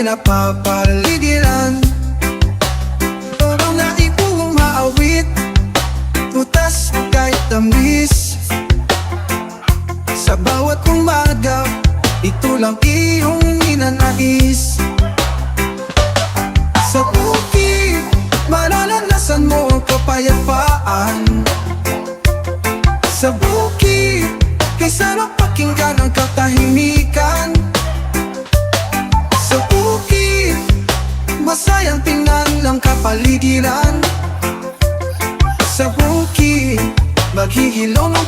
napapaligiran. Parang naipong maawit, tutas kahit tamis. Sa bawat umaga, ito lang iyong ninanais. Sa bukid, mararanasan mo ang kapayapaan. Sa bukid, kay sarap pakinggan ang katahimikan. Sa bukid, masayang tingnan ang kapaligiran. Sa bukid, maghihilom ang